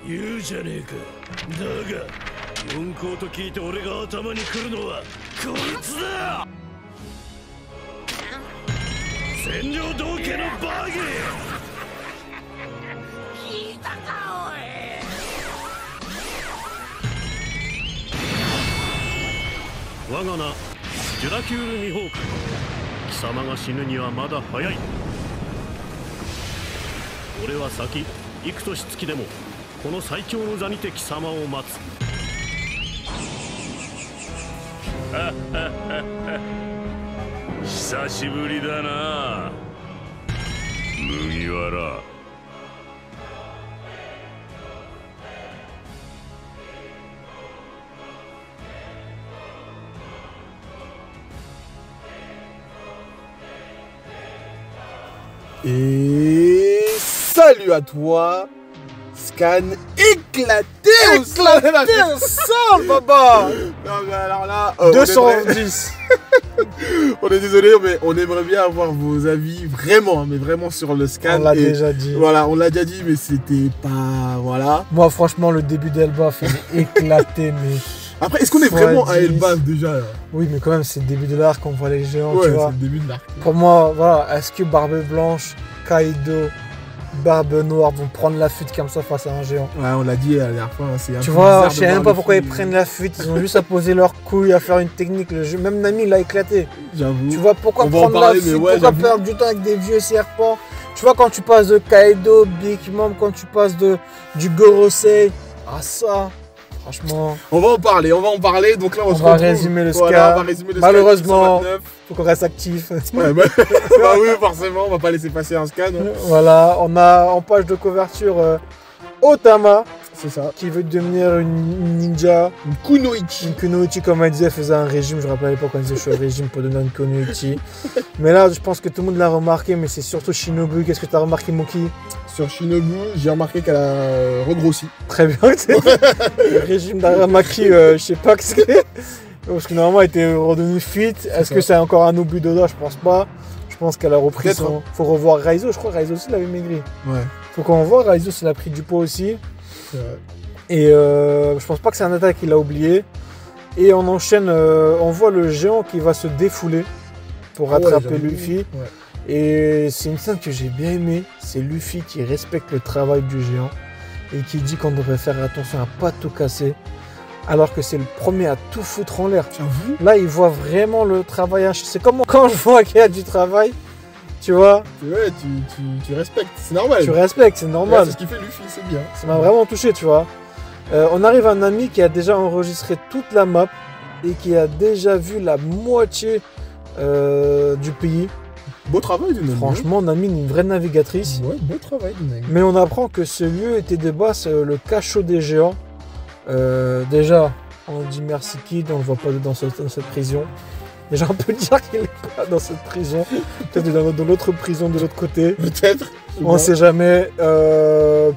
言うじゃねえか。だが四皇と聞いて俺が頭に来るのはこいつだ。占領道家のバギー。聞いたかおい。我が名ジュラキュールミホーク。貴様が死ぬにはまだ早い。俺は先幾年月でもこの最強の座にて貴様を待つ。久しぶりだな麦わら。Et salut à toi, Scan éclaté au sol, papa. Non mais alors là, 210. On est désolé, mais on aimerait bien avoir vos avis vraiment, mais vraiment sur le Scan. On l'a déjà dit. Voilà, on l'a déjà dit, mais c'était pas, voilà. Moi franchement, le début d'Elbaf est éclaté, mais... Après, est-ce qu'on est vraiment à Elbaf déjà là? Oui, mais quand même, c'est le début de l'arc, on voit les géants, ouais, tu vois. C'est le début de l'arc. Pour moi, voilà, est-ce que Barbe Blanche, Kaido, Barbe Noire vont prendre la fuite comme ça face à un géant? Ouais, on l'a dit la dernière fois, c'est un peu tu vois, bizarre je sais même pas pourquoi ils prennent la fuite, ils ont juste à poser leurs couilles, à faire une technique, le jeu. Même Nami l'a éclaté. J'avoue. Tu vois, pourquoi prendre la fuite, ouais, pourquoi perdre du temps avec des vieux serpents? Tu vois, quand tu passes de Kaido, Big Mom, quand tu passes du Gorosei à ça... Franchement, on va en parler. Donc là, on va résumer le Scan. Voilà, on va résumer le Malheureusement, il faut qu'on reste actif. Ouais, bah oui, forcément, on va pas laisser passer un Scan. Hein. Voilà, on a en page de couverture Otama, c'est ça, qui veut devenir une ninja. Une kunoichi. Une kunoichi, comme elle disait, elle faisait un régime. Je me rappelle à l'époque, on disait je suis au régime pour devenir une kunoichi. Mais là, je pense que tout le monde l'a remarqué, mais c'est surtout Shinobu. Qu'est-ce que tu as remarqué, Moki? Sur Shinobu, j'ai remarqué qu'elle a regrossi. Très bien. Le régime d'Aramaki, je sais pas ce que c'est. Parce que normalement, elle était redevenue fit. Est-ce que c'est encore un Obu Doda? Je pense pas. Je pense qu'elle a repris son... Faut revoir Raizo. Je crois que Raizo aussi l'avait maigri. Ouais. Faut qu'on voit. Raizo, s'il a pris du poids aussi. C'est vrai. Et je pense pas que c'est un attaque qu'il a oublié. Et on enchaîne. On voit le géant qui va se défouler pour rattraper Luffy. Ouais. Et c'est une scène que j'ai bien aimée, c'est Luffy qui respecte le travail du géant et qui dit qu'on devrait faire attention à pas tout casser, alors que c'est le premier à tout foutre en l'air. Là, il voit vraiment le travail. C'est comme quand je vois qu'il y a du travail, tu vois. Ouais, tu respectes, c'est normal. Tu respectes, c'est normal. Ouais, c'est ce qui fait Luffy, c'est bien. Ça m'a vraiment touché, tu vois. On arrive à un ami qui a déjà enregistré toute la map et qui a déjà vu la moitié du pays. Beau travail de Nami. Franchement, Nami est une vraie navigatrice. Ouais, beau travail de Nami. Mais on apprend que ce lieu était de base le cachot des géants. Déjà, on dit merci Kid, on ne le voit pas dans cette prison. Déjà, on peut dire qu'il n'est pas dans cette prison. Peut-être dans l'autre prison de l'autre côté. Peut-être. On ne sait jamais.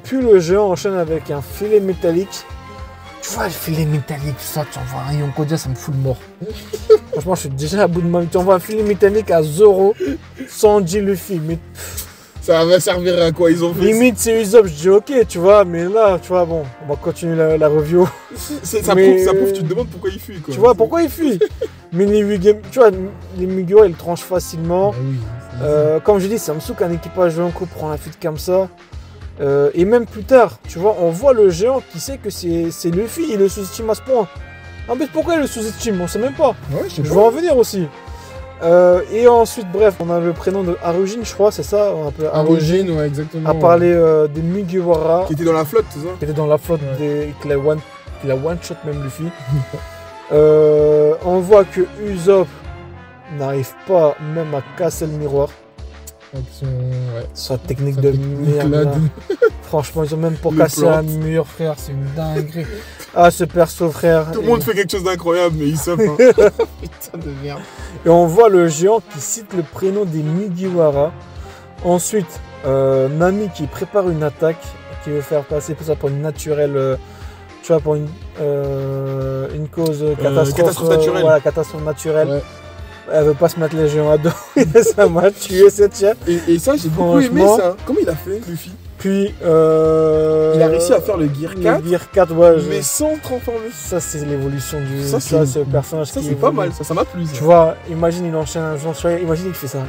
Puis le géant enchaîne avec un filet métallique. Tu vois, le filet métallique, ça, tu envoies un Yonko, ça me fout le mort. Franchement, je suis déjà à bout de ma vie. Tu envoies un filet métallique à Zoro, Sanji, Luffy. Mais... ça va servir à quoi ils ont fait? Limite, c'est Usopp, je dis ok, tu vois, mais là, tu vois, bon, on va continuer la review. Ça prouve, tu te demandes pourquoi il fuit, quoi. Tu vois, pourquoi il fuit? Mais tu vois, les Mugiwara, ils tranchent facilement. Bah oui, comme je dis, ça me saoule qu'un équipage de Yonko prend la fuite comme ça. Et même plus tard, tu vois, on voit le géant qui sait que c'est Luffy, il le sous-estime à ce point. En fait, pourquoi il le sous-estime? On sait même pas. Ouais, je vais en venir aussi. Et ensuite, bref, on a le prénom de Harujin, je crois, c'est ça? On appelle Harujin, ouais, exactement. A parlé des Mugiwara. Qui était dans la flotte, c'est ça? Qui était dans la flotte, qu'il a one-shot même Luffy. On voit que Usopp n'arrive pas même à casser le miroir. Avec sa technique de merde. Franchement, ils ont même pas cassé un mur, frère, c'est une dinguerie. Ah, ce perso, frère. Tout le monde fait quelque chose d'incroyable, mais ils savent pas. Putain de merde. Et on voit le géant qui cite le prénom des Mugiwara. Ensuite, Nami qui prépare une attaque, qui veut faire passer tout ça pour une naturelle. Tu vois, pour une cause catastrophe naturelle. Voilà, catastrophe naturelle. Ouais. Elle veut pas se mettre les géants à dos. Ça m'a tué cette chatte. Et ça, j'ai beaucoup aimé ça. Comment il a fait, Luffy? Puis Il a réussi à faire le Gear 4, le Gear 4, ouais, mais sans transformer. ça c'est l'évolution du. Ça, c'est c'est le personnage Ça qui c'est pas évolue. mal, ça m'a plu. Ça. Tu vois, imagine il enchaîne un jour, imagine il fait ça.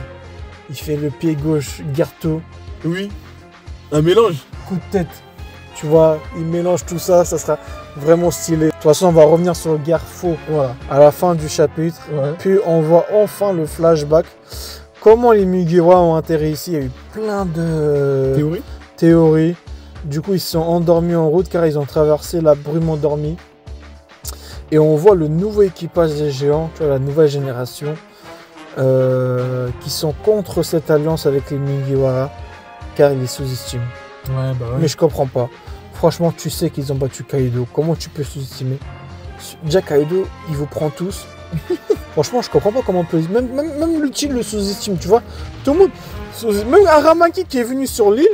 Il fait le pied gauche, Gerto, Oui. Un mélange. coup de tête. Tu vois, il mélange tout ça, ça sera vraiment stylé. De toute façon, on va revenir sur le Garfo Voilà. à la fin du chapitre. Ouais. Puis on voit enfin le flashback. Comment les Mugiwara ont atterri ici. Il y a eu plein de théories. Du coup, ils se sont endormis en route car ils ont traversé la brume endormie. Et on voit le nouveau équipage des géants, tu vois, la nouvelle génération, qui sont contre cette alliance avec les Mugiwara car ils les sous-estiment. Ouais, bah ouais. Mais je comprends pas. Franchement, tu sais qu'ils ont battu Kaido. Comment tu peux sous-estimer? Déjà, Kaido, il vous prend tous. Franchement, je comprends pas comment on peut. Même Luchi le sous-estime, tu vois. Tout le monde. Même Aramaki qui est venu sur l'île,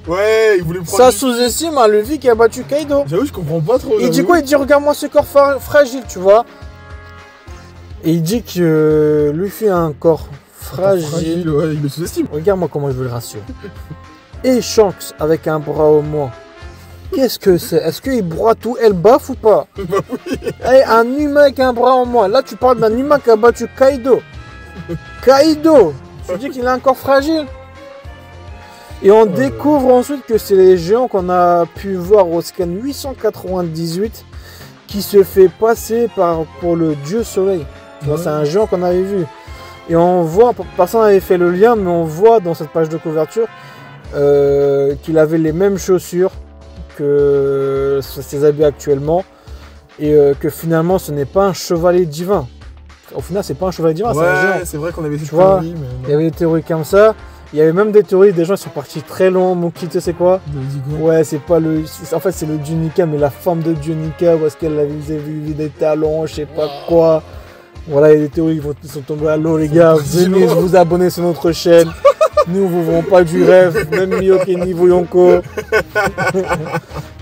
Ouais, il voulait prendre. ça sous-estime un Luffy qui a battu Kaido. J'avoue, je comprends pas trop. Il dit quoi? Il dit regarde-moi ce corps fragile, tu vois. Et il dit que Luffy a un corps fragile. Ouais, il le sous-estime. Regarde-moi comment je veux le rassurer. Et Shanks avec un bras au moins. Qu'est-ce que c'est? Est-ce qu'il broie tout elle baffe ou pas? Bah oui. Hey, un humain avec un bras en moins. Là, tu parles d'un humain qui a battu Kaido. Kaido! Tu dis qu'il est encore fragile. Et on découvre ensuite que c'est les géants qu'on a pu voir au scan 898 qui se fait passer pour le dieu soleil. Tu vois, Ouais. c'est un géant qu'on avait vu. Et on voit, personne n'avait fait le lien, mais on voit dans cette page de couverture qu'il avait les mêmes chaussures que ses habits actuellement. Et que finalement ce n'est pas un chevalier divin. Au final c'est pas un chevalier divin, c'est un géant. Ouais, c'est vrai qu'on avait cette Tu vois, théorie, mais Il y avait des théories comme ça. Il y avait même des théories, des gens qui sont partis très loin. Mon kit, tu sais c'est quoi? Ouais, c'est pas le. En fait, c'est le dieu Nika, mais la forme de dieu Nika, parce qu'elle avait vu des talons, je sais pas quoi. Voilà, il y a des théories qui sont tombées à l'eau, les gars. Venez vous abonner sur notre chaîne. Nous, vous vend pas du rêve, même Miyoki niveau Yonko.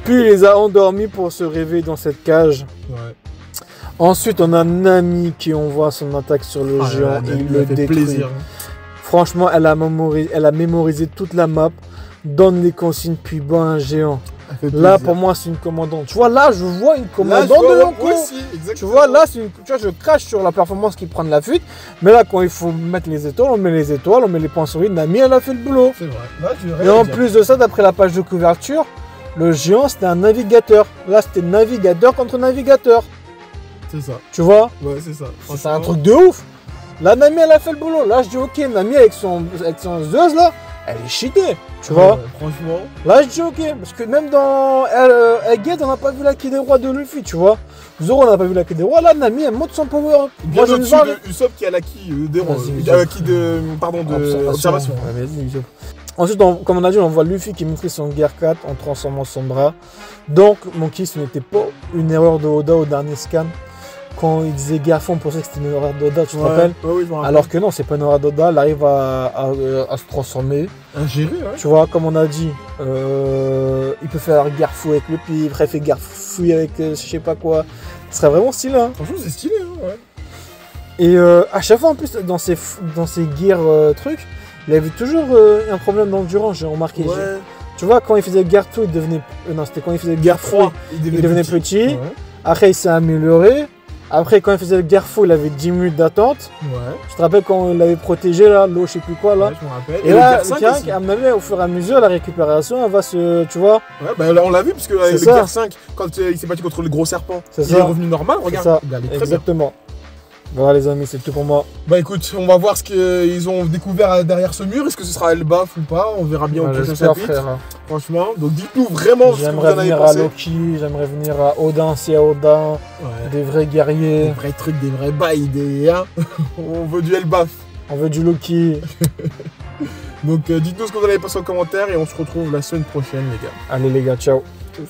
Puis il les a endormis pour se réveiller dans cette cage. Ouais. Ensuite, on a Nami qui envoie son attaque sur le géant et il le fait détruit. plaisir. Franchement, elle a mémorisé toute la map, donne les consignes, puis bat un géant. Ça fait Là, plaisir. pour moi, c'est une commandante. Tu vois, là, je vois une Là, commandante je vois, de Yonko. ouais, si, exactement. Tu vois, là, tu vois, je crache sur la performance qui prend de la fuite. Mais là, quand il faut mettre les étoiles, on met les étoiles, on met les points sur lui. Nami, elle a fait le boulot. C'est vrai. Là, tu Et en plus de ça, d'après la page de couverture, le géant, c'était un navigateur. Là, c'était navigateur contre navigateur. C'est ça. Tu vois? Ouais, c'est ça. C'est un truc de ouf. Là, Nami, elle a fait le boulot. Là, je dis, ok, Nami, avec son Zeus, là, elle est cheatée. Tu vois? Franchement. Là, je dis, ok. Parce que même dans Egghead, on n'a pas vu la quai des rois de Luffy, tu vois? Zoro, on n'a pas vu la quai des rois. Là, Nami, elle monte son power. Bien Moi, je au-dessus ne parle. de Usopp qui a l'acquis des rois. Vas-y, Usopp. Qui de. Pardon, de. Observation. Ouais, vas-y, Usopp. Ensuite, comme on a dit, on voit Luffy qui maîtrise son Gear 4 en transformant son bras. Donc, mon kiss, ce n'était pas une erreur de Oda au dernier scan. Quand il disait Garfon, on pensait que c'était une erreur d'Oda, tu te rappelles? Ouais, oui, je me rappelle. Alors que non, c'est pas une erreur d'Oda, elle arrive à se transformer. Ingéré, ouais. Tu vois, comme on a dit, il peut faire Garfou avec le pied, il fait Garfou avec je sais pas quoi. Ce serait vraiment stylé, hein. Franchement, c'est stylé, hein, ouais. Et à chaque fois, en plus, dans ses gears trucs, il avait toujours un problème d'endurance, j'ai remarqué. Ouais. Tu vois, quand il faisait Garfou, il devenait. Non, c'était quand il faisait Garfou, il devenait petit. Ouais. Après, il s'est amélioré. Après, quand il faisait le Garfou, il avait 10 minutes d'attente. Ouais. Je te rappelle quand il l'avait protégé, là, l'eau, je sais plus quoi, là. Ouais, je me rappelle. Et le là, Gear 5 tiens, aussi. à mon avis, au fur et à mesure, la récupération, elle va se. Tu vois? Ouais, bah là, on l'a vu, parce que avec C'est le ça. Gear 5, quand il s'est battu contre le gros serpent, C'est il ça. est revenu normal, regarde. ça. Il allait très bien. Exactement. Voilà, les amis, c'est tout pour moi. Bah écoute, on va voir ce qu'ils ont découvert derrière ce mur. Est-ce que ce sera Elbaf ou pas? On verra bien au prochain J'espère, chapitre. frère. Franchement, donc dites-nous vraiment ce que vous J'aimerais en avez venir à pensé. Loki, j'aimerais venir à Odin, s'il y a Odin, Ouais. des vrais Des guerriers. vrais trucs, des vrais bails, des. Hein. On veut du Elbaf. On veut du Loki. Donc dites-nous ce que vous en avez pensé en commentaire et on se retrouve la semaine prochaine, les gars. Allez, les gars, ciao. Tchuss.